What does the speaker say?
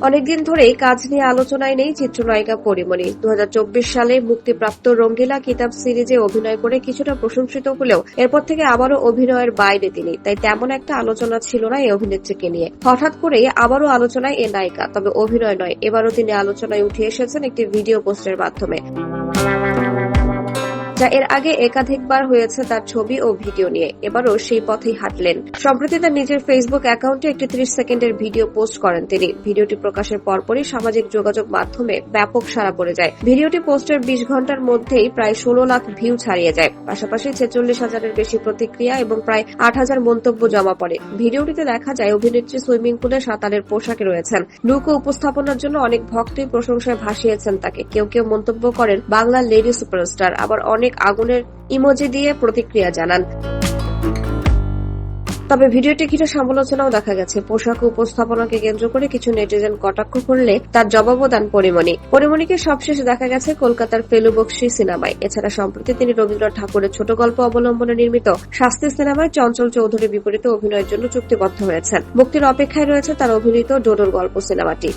অনেকদিন ধরেই কাজ নিয়ে আলোচনায় নেই চিত্রনায়িকা পরীমনি। 2024 সালে মুক্তিপ্রাপ্ত রঙ্গিলা কিতাব সিরিজে অভিনয় করে কিছুটা প্রশংসিত হলেও এরপর থেকে আবারও অভিনয়ের বাইরে তিনি, তাই তেমন একটা আলোচনা ছিল না এই অভিনেত্রীকে নিয়ে। হঠাৎ করেই আবারও আলোচনায় এ নায়িকা, তবে অভিনয় নয়, এবারও তিনি আলোচনায় উঠে এসেছেন একটি ভিডিও পোস্টের মাধ্যমে, যা এর আগে একাধিকবার হয়েছে তার ছবি ও ভিডিও নিয়ে। এবারও সেই পথেই হাঁটলেন। সম্প্রতি তার নিজের ফেসবুক অ্যাকাউন্টে একটি 30 সেকেন্ডের ভিডিও পোস্ট করেন তিনি। ভিডিওটি প্রকাশের পরপরই সামাজিক যোগাযোগ মাধ্যমে ব্যাপক সাড়া পড়ে যায়। ভিডিওটি পোস্টের 20 ঘন্টার মধ্যেই প্রায় 16 লাখ ভিউ ছাড়িয়ে যায়। পাশাপাশি 46,000-এর বেশি প্রতিক্রিয়া এবং প্রায় 8,000 মন্তব্য জমা পড়ে। ভিডিওটিতে দেখা যায় অভিনেত্রী সুইমিং পুলে সাঁতারের পোশাকে রয়েছেন। লুক ও উপস্থাপনার জন্য অনেক ভক্তই প্রশংসায় ভাসিয়েছেন তাকে। কেউ কেউ মন্তব্য করেন বাংলার লেডি সুপারস্টার, আবার অনেক আগুনের ইমোজি দিয়ে প্রতিক্রিয়া জানান। তবে ভিডিওটি ঘিরে সমালোচনাও দেখা গেছে। পোশাক ও উপস্থাপনাকে কেন্দ্র করে কিছু নেটিজেন কটাক্ষ করলে তার জবাবও দেন পরীমনি। পরীমনিকে সবশেষ দেখা গেছে কলকাতার ফেলুবক্সী সিনেমায়। এছাড়া সম্প্রতি তিনি রবীন্দ্রনাথ ঠাকুরের ছোট গল্প অবলম্বনে নির্মিত শাস্তি সিনেমায় চঞ্চল চৌধুরীর বিপরীতে অভিনয়ের জন্য চুক্তিবদ্ধ হয়েছেন। মুক্তির অপেক্ষায় রয়েছে তার অভিনীত ডোডোর গল্প সিনেমাটি।